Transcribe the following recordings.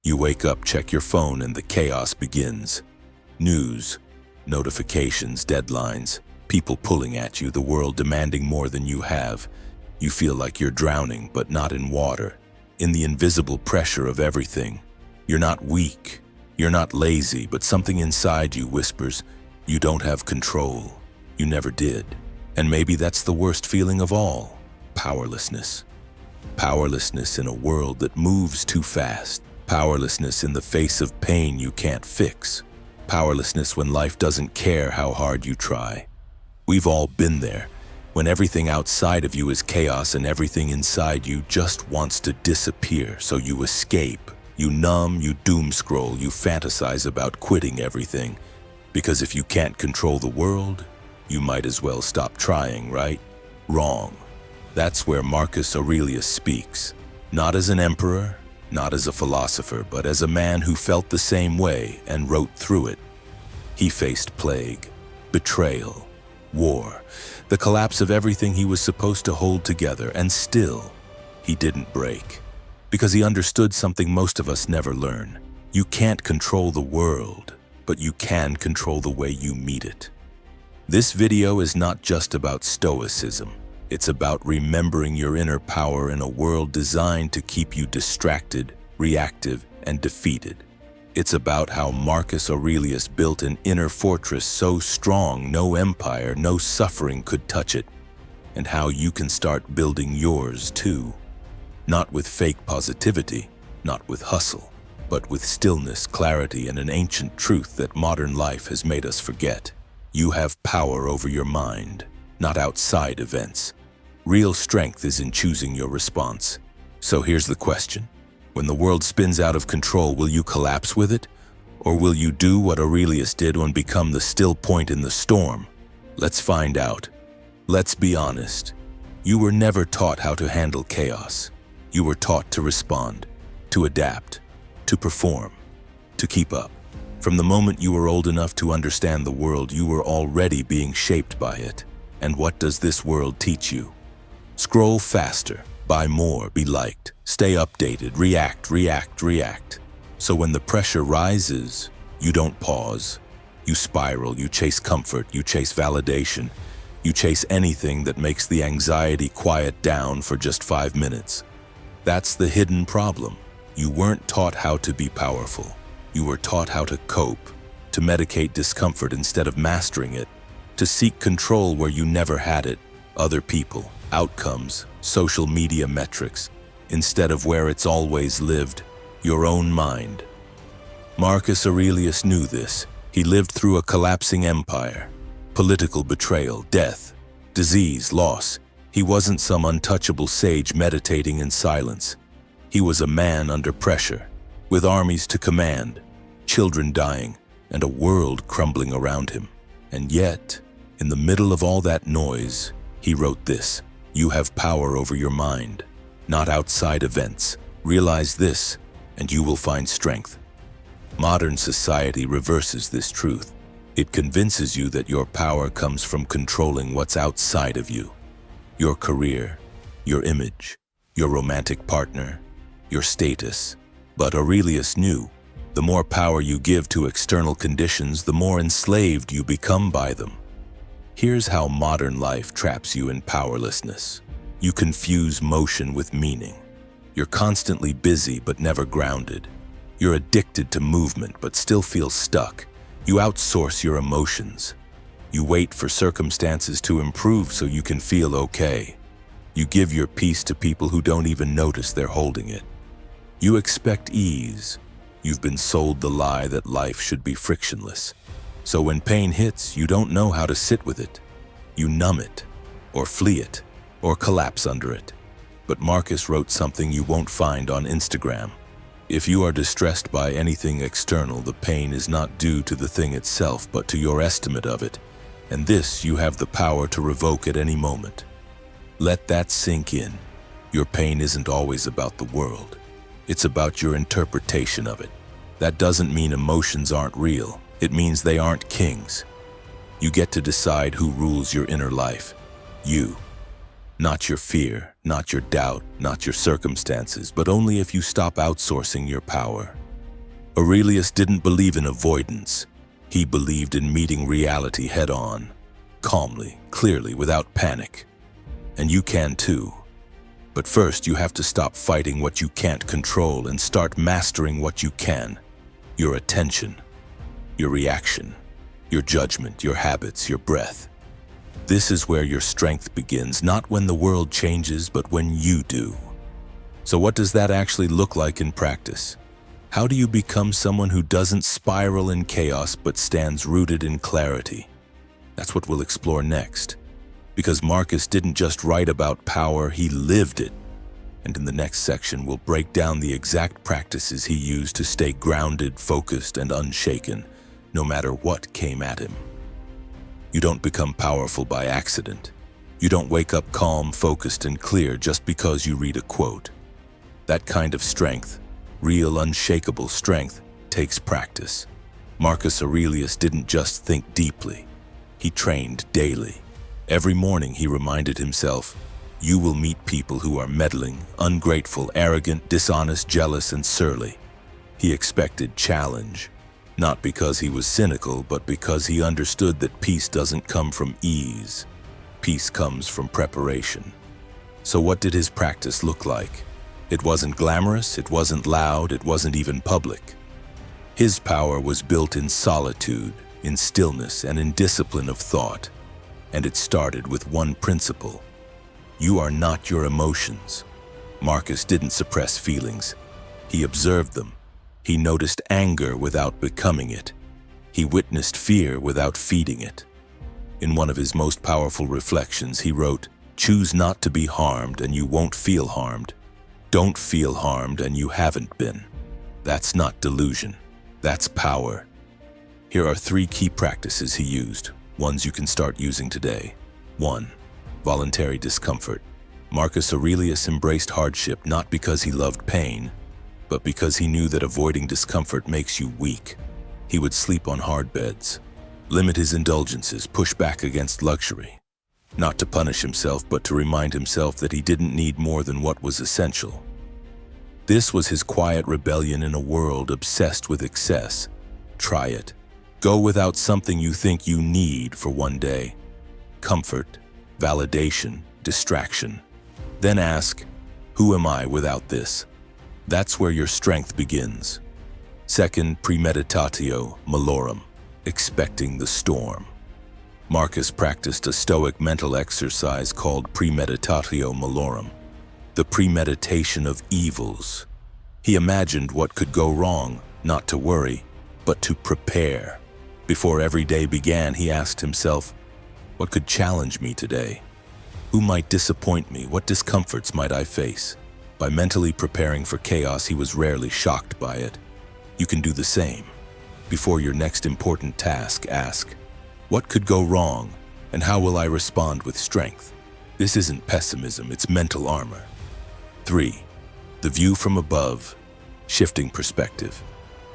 You wake up, check your phone, and the chaos begins. News, notifications, deadlines, people pulling at you, the world demanding more than you have. You feel like you're drowning, but not in water, in the invisible pressure of everything. You're not weak, you're not lazy, but something inside you whispers, you don't have control. You never did. And maybe that's the worst feeling of all, powerlessness. Powerlessness in a world that moves too fast. Powerlessness in the face of pain you can't fix. Powerlessness when life doesn't care how hard you try. We've all been there, when everything outside of you is chaos and everything inside you just wants to disappear, so you escape. You numb, you doom scroll, you fantasize about quitting everything. Because if you can't control the world, you might as well stop trying, right? Wrong. That's where Marcus Aurelius speaks. Not as an emperor, not as a philosopher, but as a man who felt the same way and wrote through it. He faced plague, betrayal, war, the collapse of everything he was supposed to hold together, and still, he didn't break. Because he understood something most of us never learn. You can't control the world, but you can control the way you meet it. This video is not just about stoicism. It's about remembering your inner power in a world designed to keep you distracted, reactive, and defeated. It's about how Marcus Aurelius built an inner fortress so strong no empire, no suffering could touch it, and how you can start building yours too. Not with fake positivity, not with hustle, but with stillness, clarity, and an ancient truth that modern life has made us forget. You have power over your mind, not outside events. Real strength is in choosing your response. So here's the question. When the world spins out of control, will you collapse with it? Or will you do what Aurelius did and become the still point in the storm? Let's find out. Let's be honest. You were never taught how to handle chaos. You were taught to respond, to adapt, to perform, to keep up. From the moment you were old enough to understand the world, you were already being shaped by it. And what does this world teach you? Scroll faster, buy more, be liked, stay updated, react. So when the pressure rises, you don't pause. You spiral, you chase comfort, you chase validation. You chase anything that makes the anxiety quiet down for just 5 minutes. That's the hidden problem. You weren't taught how to be powerful. You were taught how to cope, to medicate discomfort instead of mastering it, to seek control where you never had it, other people, outcomes, social media metrics, instead of where it's always lived, your own mind. Marcus Aurelius knew this. He lived through a collapsing empire, political betrayal, death, disease, loss. He wasn't some untouchable sage meditating in silence. He was a man under pressure, with armies to command, children dying, and a world crumbling around him. And yet, in the middle of all that noise, he wrote this: "You have power over your mind, not outside events. Realize this, and you will find strength." Modern society reverses this truth. It convinces you that your power comes from controlling what's outside of you. Your career, your image, your romantic partner, your status. But Aurelius knew, the more power you give to external conditions, the more enslaved you become by them. Here's how modern life traps you in powerlessness. You confuse motion with meaning. You're constantly busy but never grounded. You're addicted to movement but still feel stuck. You outsource your emotions. You wait for circumstances to improve so you can feel okay. You give your peace to people who don't even notice they're holding it. You expect ease. You've been sold the lie that life should be frictionless. So when pain hits, you don't know how to sit with it. You numb it, or flee it, or collapse under it. But Marcus wrote something you won't find on Instagram. If you are distressed by anything external, the pain is not due to the thing itself, but to your estimate of it. And this you have the power to revoke at any moment. Let that sink in. Your pain isn't always about the world. It's about your interpretation of it. That doesn't mean emotions aren't real. It means they aren't kings. You get to decide who rules your inner life. You. Not your fear, not your doubt, not your circumstances, but only if you stop outsourcing your power. Aurelius didn't believe in avoidance. He believed in meeting reality head-on, calmly, clearly, without panic. And you can too. But first, you have to stop fighting what you can't control and start mastering what you can. Your attention, your reaction, your judgment, your habits, your breath. This is where your strength begins, not when the world changes, but when you do. So what does that actually look like in practice? How do you become someone who doesn't spiral in chaos but stands rooted in clarity? That's what we'll explore next. Because Marcus didn't just write about power, he lived it. And in the next section, we'll break down the exact practices he used to stay grounded, focused, and unshaken, no matter what came at him. You don't become powerful by accident. You don't wake up calm, focused, and clear just because you read a quote. That kind of strength, real, unshakable strength, takes practice. Marcus Aurelius didn't just think deeply. He trained daily. Every morning he reminded himself, you will meet people who are meddling, ungrateful, arrogant, dishonest, jealous, and surly. He expected challenge, not because he was cynical, but because he understood that peace doesn't come from ease. Peace comes from preparation. So what did his practice look like? It wasn't glamorous, it wasn't loud, it wasn't even public. His power was built in solitude, in stillness, and in discipline of thought. And it started with one principle. You are not your emotions. Marcus didn't suppress feelings. He observed them. He noticed anger without becoming it. He witnessed fear without feeding it. In one of his most powerful reflections, he wrote, "Choose not to be harmed and you won't feel harmed. Don't feel harmed and you haven't been." That's not delusion. That's power. Here are 3 key practices he used, ones you can start using today. 1. Voluntary discomfort. Marcus Aurelius embraced hardship not because he loved pain, but because he knew that avoiding discomfort makes you weak. He would sleep on hard beds, limit his indulgences, push back against luxury. Not to punish himself, but to remind himself that he didn't need more than what was essential. This was his quiet rebellion in a world obsessed with excess. Try it. Go without something you think you need for one day. Comfort, validation, distraction. Then ask, who am I without this? That's where your strength begins. 2. Premeditatio malorum, expecting the storm. Marcus practiced a Stoic mental exercise called premeditatio malorum, the premeditation of evils. He imagined what could go wrong, not to worry, but to prepare. Before every day began, he asked himself, what could challenge me today? Who might disappoint me? What discomforts might I face? By mentally preparing for chaos, he was rarely shocked by it. You can do the same. Before your next important task, ask, what could go wrong, and how will I respond with strength? This isn't pessimism, it's mental armor. 3. The view from above, shifting perspective.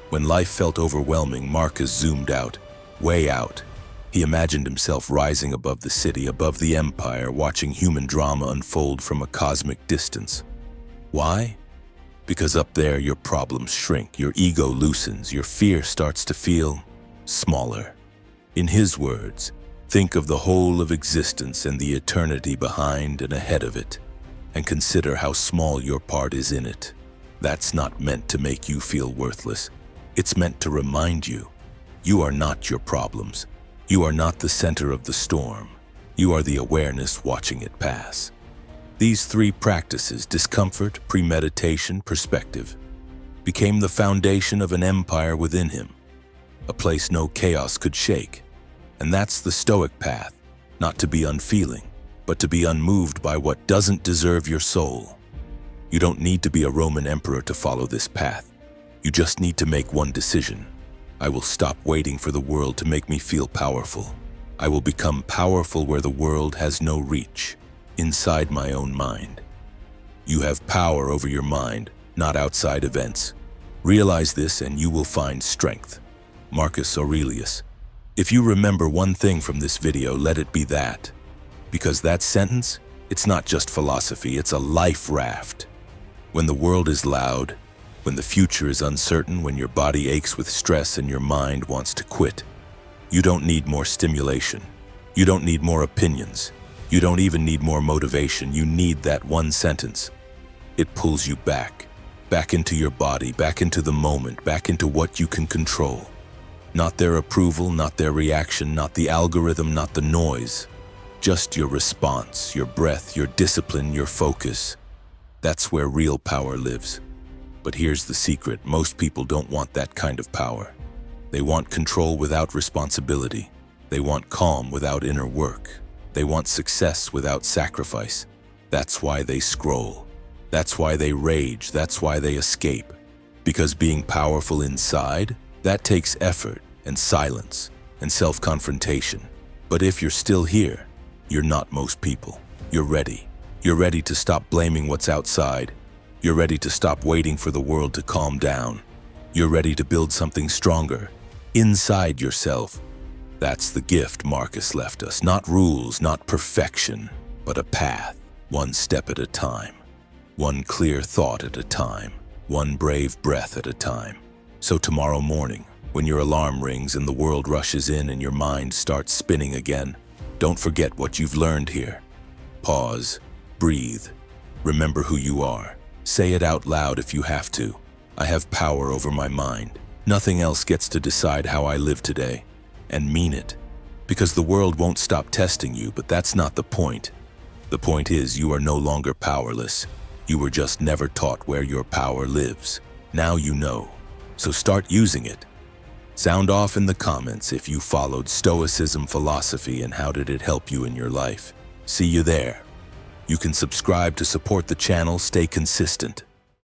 When life felt overwhelming, Marcus zoomed out, way out. He imagined himself rising above the city, above the empire, watching human drama unfold from a cosmic distance. Why? Because up there your problems shrink, your ego loosens, your fear starts to feel smaller. In his words, think of the whole of existence and the eternity behind and ahead of it, and consider how small your part is in it. That's not meant to make you feel worthless. It's meant to remind you, you are not your problems. You are not the center of the storm. You are the awareness watching it pass. These 3 practices, discomfort, premeditation, perspective, became the foundation of an empire within him, a place no chaos could shake. And that's the Stoic path, not to be unfeeling, but to be unmoved by what doesn't deserve your soul. You don't need to be a Roman emperor to follow this path. You just need to make one decision. I will stop waiting for the world to make me feel powerful. I will become powerful where the world has no reach, inside my own mind. You have power over your mind, not outside events. Realize this and you will find strength. Marcus Aurelius. If you remember one thing from this video, let it be that. Because that sentence, it's not just philosophy, it's a life raft. When the world is loud, when the future is uncertain, when your body aches with stress and your mind wants to quit. You don't need more stimulation. You don't need more opinions. You don't even need more motivation. You need that one sentence. It pulls you back into your body, back into the moment, back into what you can control. Not their approval, not their reaction, not the algorithm, not the noise. Just your response, your breath, your discipline, your focus. That's where real power lives. But here's the secret. Most people don't want that kind of power. They want control without responsibility. They want calm without inner work. They want success without sacrifice. That's why they scroll. That's why they rage. That's why they escape. Because being powerful inside, that takes effort and silence and self-confrontation. But if you're still here, you're not most people. You're ready. You're ready to stop blaming what's outside. You're ready to stop waiting for the world to calm down. You're ready to build something stronger inside yourself. That's the gift Marcus left us. Not rules, not perfection, but a path, one step at a time, one clear thought at a time, one brave breath at a time. So tomorrow morning, when your alarm rings and the world rushes in and your mind starts spinning again, don't forget what you've learned here. Pause, breathe, remember who you are. Say it out loud if you have to. I have power over my mind. Nothing else gets to decide how I live today. And mean it. Because the world won't stop testing you, but that's not the point. The point is you are no longer powerless. You were just never taught where your power lives. Now you know. So start using it. Sound off in the comments if you followed Stoicism philosophy and how did it help you in your life. See you there. You can subscribe to support the channel. Stay consistent.